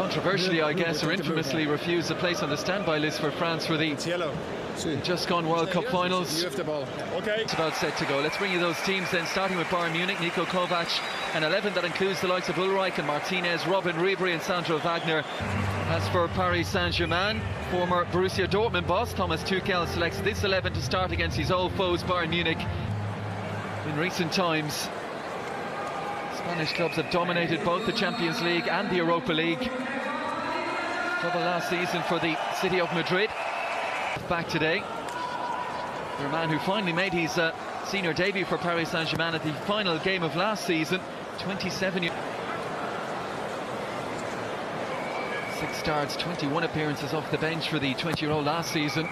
controversially, I guess, or infamously refused a place on the standby list for France for the just gone World Cup finals. You have the ball. Okay. It's about set to go. Let's bring you those teams then, starting with Bayern Munich. Niko Kovac, an 11 that includes the likes of Ulreich and Martínez, Robben Ribery and Sandro Wagner. As for Paris Saint-Germain, former Borussia Dortmund boss Thomas Tuchel selects this 11 to start against his old foes Bayern Munich. In recent times, Spanish clubs have dominated both the Champions League and the Europa League. Trouble last season for the city of Madrid. Back today for a man who finally made his senior debut for Paris Saint-Germain at the final game of last season. 27 years. 6 starts, 21 appearances off the bench for the 20-year-old last season.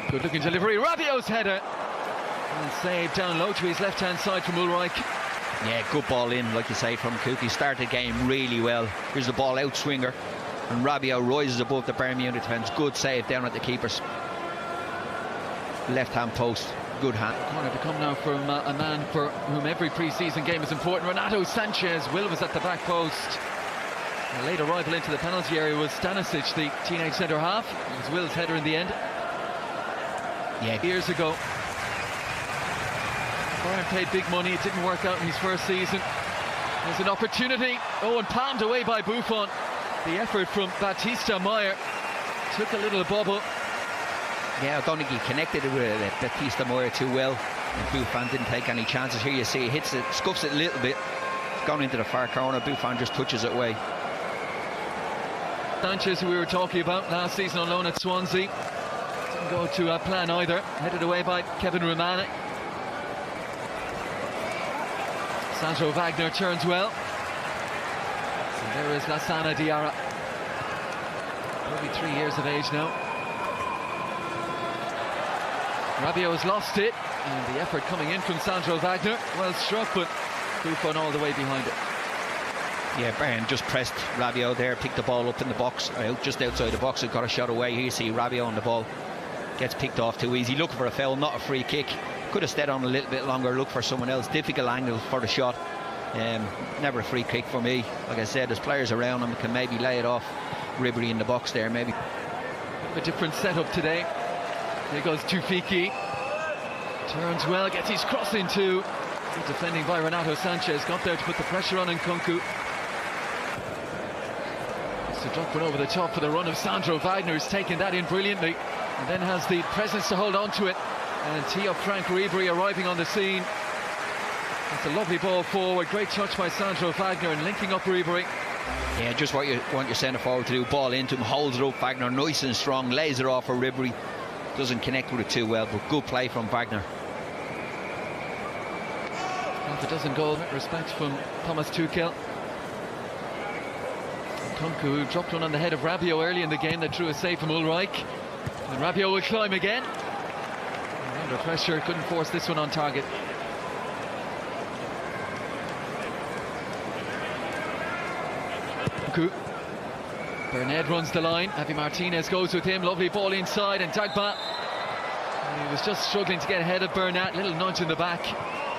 Good looking delivery, Rabiot's header, and saved down low to his left hand side from Ulreich. Yeah, good ball in, like you say, from Kuki. Started the game really well. Here's the ball out swinger, and Rabiot rises above the Bayern Munich defence. Good save down at the keeper's left hand post. Good hand. Corner to come now from a man for whom every pre-season game is important. Renato Sánchez. Will was at the back post. A late arrival into the penalty area was Stanisic, the teenage centre half. It was Will's header in the end. Yeah, years ago. Bayern paid big money. It didn't work out in his first season. There's an opportunity. Oh, and palmed away by Buffon. The effort from Batista Meyer took a little bubble. Yeah, I don't think he connected it with Batista Meyer too well. And Buffon didn't take any chances. Here you see he hits it, scuffs it a little bit. It's gone into the far corner. Buffon just touches it away. Sánchez, who we were talking about last season on loan at Swansea, didn't go to plan either. Headed away by Kevin Romana. Sandro Wagner turns well. And there is Lassana Diarra. Only 3 years of age now. Rabiot has lost it, and the effort coming in from Sandro Wagner. Well struck, but Buffon all the way behind it. Yeah, Bayern just pressed Rabiot there, picked the ball up in the box, just outside the box. It got a shot away. Here you see Rabiot on the ball. Gets picked off too easy. Looking for a foul, not a free kick. Could have stayed on a little bit longer, look for someone else. Difficult angle for the shot. Never a free kick for me. Like I said, there's players around him, can maybe lay it off. Ribery in the box there, maybe. A different setup today. There goes Tufiki. Turns well, gets his cross into. Good defending by Renato Sánchez. Got there to put the pressure on Nkunku. To drop it over the top for the run of Sandro Wagner, who's taken that in brilliantly. And then has the presence to hold on to it. And tee up Frank Ribery arriving on the scene. It's a lovely ball forward. Great touch by Sandro Wagner and linking up Ribery. Yeah, just what you want your centre forward to do. Ball into him, holds it up. Wagner nice and strong, lays it off for Ribery. Doesn't connect with it too well, but good play from Wagner. Half a dozen goals. Respect from Thomas Tuchel. Nkunku, who dropped one on the head of Rabiot early in the game, that drew a save from Ulreich. And Rabiot will climb again. And under pressure, couldn't force this one on target. Nkunku. Bernard runs the line. Javi Martínez goes with him. Lovely ball inside, and Dagba. And he was just struggling to get ahead of Bernard. Little nudge in the back.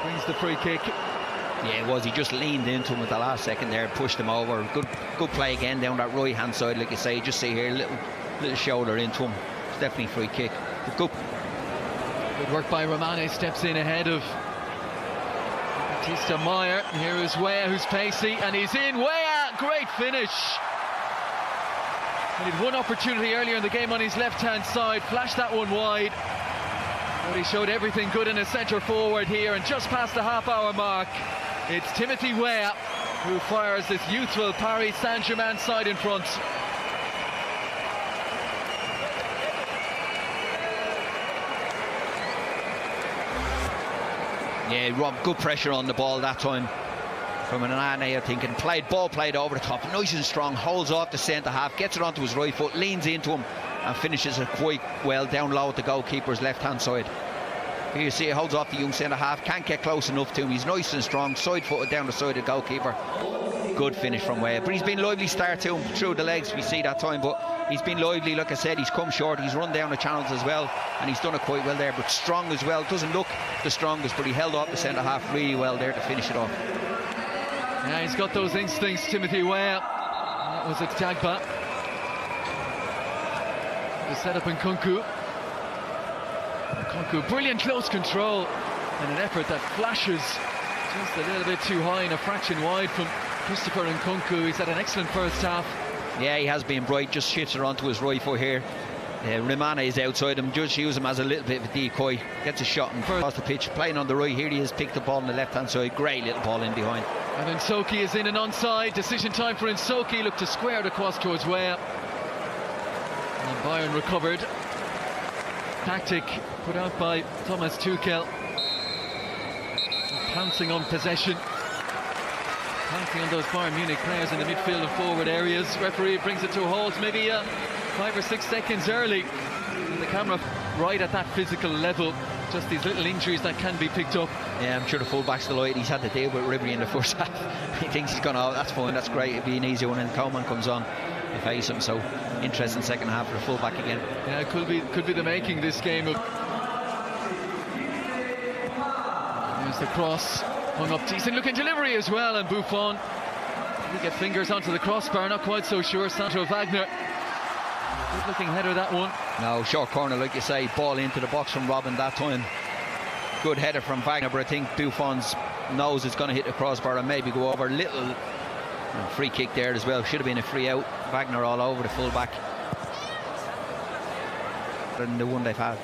Brings the free kick. Yeah, it was. He just leaned into him at the last second there, pushed him over. Good play again down that right hand side, like you say. You just see here, little shoulder into him. It's definitely a free kick. But good work by Romane. Steps in ahead of Batista Meyer. Here is Weah, who's pacey, and he's in. Weah, great finish. He had one opportunity earlier in the game on his left hand side, flashed that one wide. But he showed everything good in a centre forward here, and just past the half-hour mark, it's Timothy Weah who fires this youthful Paris Saint-Germain side in front. yeah, Rob, good pressure on the ball that time from an Anane, I think, and ball played over the top, nice and strong, holds off the centre half, gets it onto his right foot, leans into him and finishes it quite well down low at the goalkeeper's left hand side. Here you see he holds off the young centre half, can't get close enough to him. He's nice and strong, side footed down the side of the goalkeeper. Good finish from Weah, but he's been lively start to him through the legs, we see that time, but he's been lively. Like I said, he's come short, he's run down the channels as well, and he's done it quite well there, but strong as well. Doesn't look the strongest, but he held off the centre half really well there to finish it off. Yeah, he's got those instincts, Timothy Weah. That was a Dagba. The setup in Kunku. Brilliant close control and an effort that flashes just a little bit too high and a fraction wide from Christopher Nkunku. He's had an excellent first half. Yeah, he has been bright, just shifts it onto his right foot here. Rimana is outside him, just use him as a little bit of a decoy, gets a shot and across the pitch, playing on the right. Here he is, picked the ball on the left hand side, great little ball in behind. And then Zirkzee is in and onside, decision time for Zirkzee, looked to square it across towards Weah. And Bayern recovered. Tactic put out by Thomas Tuchel. Pouncing on possession. Pouncing on those Bayern Munich players in the midfield and forward areas. Referee brings it to a halt, maybe 5 or 6 seconds early. And the camera right at that physical level. Just these little injuries that can be picked up. Yeah, I'm sure the fullback's delighted. He's had to deal with Ribery in the first half. He thinks he's gone, oh, that's fine, that's great, it'll be an easy one. And Coleman comes on to face him. So interesting second half for the fullback again. Yeah, it could be the making this game of. There's the cross, hung up, decent looking delivery as well, and Buffon. Did he get fingers onto the crossbar? Not quite so sure. Sandro Wagner. Good looking header, that one. No, short corner, like you say, ball into the box from Robin that time. Good header from Wagner, but I think Buffon's knows it's going to hit the crossbar and maybe go over. Little free kick there as well. Should have been a free out. Wagner all over the fullback. Than the one they've had.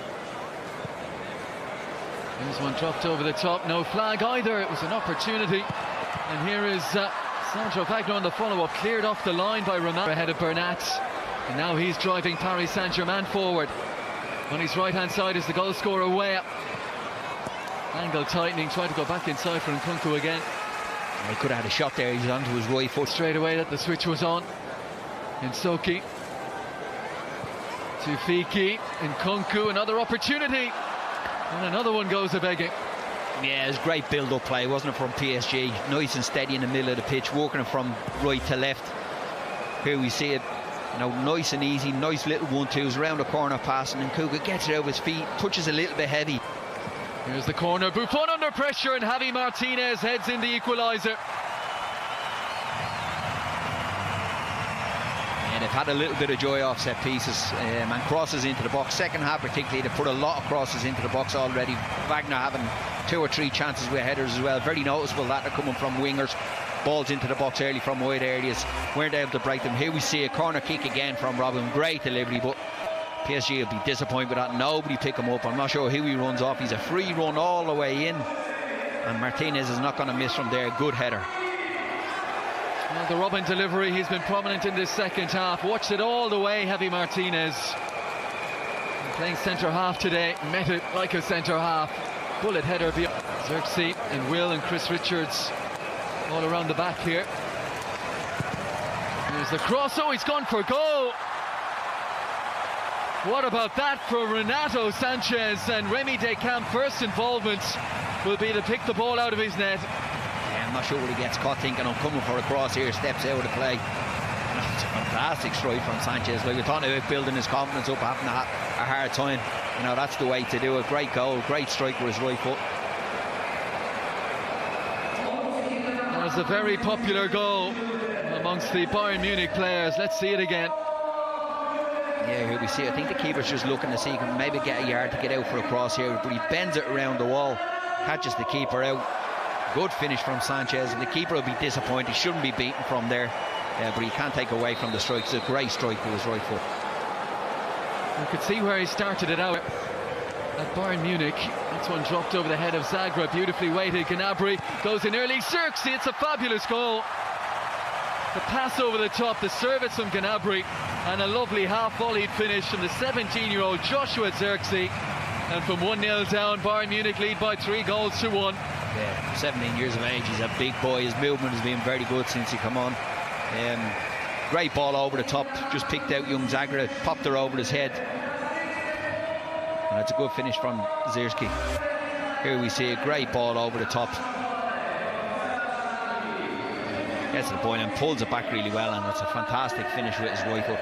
There's one dropped over the top, no flag either. It was an opportunity. And here is Sandro Wagner on the follow-up, cleared off the line by Romano ahead of Bernat. And now he's driving Paris Saint-Germain forward. On his right-hand side is the goal scorer, Weah. Angle tightening, trying to go back inside for Nkunku again. He could have had a shot there, he's onto his right foot. Straight away that the switch was on. Zirkzee. To Fiki, Nkunku, another opportunity. And another one goes a-begging. Yeah, it was great build-up play, wasn't it, from PSG? Nice and steady in the middle of the pitch, working it from right to left. Here we see it, you know, nice and easy, nice little 1-2s around the corner pass, and Nkunku gets it out of his feet, touches a little bit heavy. Here's the corner, Buffon under pressure, and Javi Martínez heads in the equaliser. And they've had a little bit of joy off set pieces and crosses into the box. Second half particularly, they put a lot of crosses into the box already. Wagner having 2 or 3 chances with headers as well. Very noticeable that they're coming from wingers. Balls into the box early from wide areas. Weren't able to break them. Here we see a corner kick again from Robin. Great delivery, but PSG will be disappointed with that. Nobody pick him up. I'm not sure who he runs off. He's a free run all the way in. And Martínez is not going to miss from there. Good header. Well, the Robin delivery, he's been prominent in this second half. Watched it all the way, Javi Martínez. Playing centre half today, met it like a centre half. Bullet header beyond. Zirkzee and Will and Chris Richards all around the back here. Here's the cross, oh, he's gone for goal. What about that for Renato Sánchez, and Remy Descamps' first involvement will be to pick the ball out of his net. Yeah, I'm not sure what he gets caught thinking, I'm coming for a cross here, steps out of the play. It's a fantastic strike from Sánchez. Like, we thought about building his confidence up, having a hard time. You know, that's the way to do it. Great goal, great strike with his right foot. That was a very popular goal amongst the Bayern Munich players. Let's see it again. Yeah, here we see, I think the keeper's just looking to see he can maybe get a yard to get out for a cross here, but he bends it around the wall, catches the keeper out. Good finish from Sánchez, and the keeper will be disappointed. He shouldn't be beaten from there, but he can't take away from the strike. It's a great strike with his right foot. You could see where he started it out at Bayern Munich. That's one dropped over the head of Zagreb, beautifully weighted. Gnabry goes in early. Zirkzee, it's a fabulous goal. The pass over the top, the service from Gnabry, and a lovely half-volleyed finish from the 17-year-old Joshua Zirkzee. And from 1-0 down, Bayern Munich lead by 3-1. Yeah, 17 years of age, he's a big boy. His movement has been very good since he come on. Great ball over the top, just picked out young Zagreb, popped her over his head. And it's a good finish from Zirkzee. Here we see a great ball over the top. Gets to the point and pulls it back really well, and it's a fantastic finish with his right foot.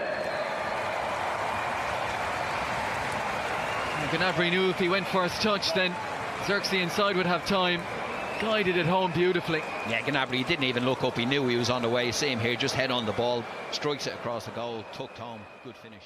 Gnabry knew if he went first touch, then Zirkzee inside would have time. Guided it home beautifully. Yeah, Gnabry, he didn't even look up. He knew he was on the way. Same here, just head on the ball, strikes it across the goal, tucked home. Good finish.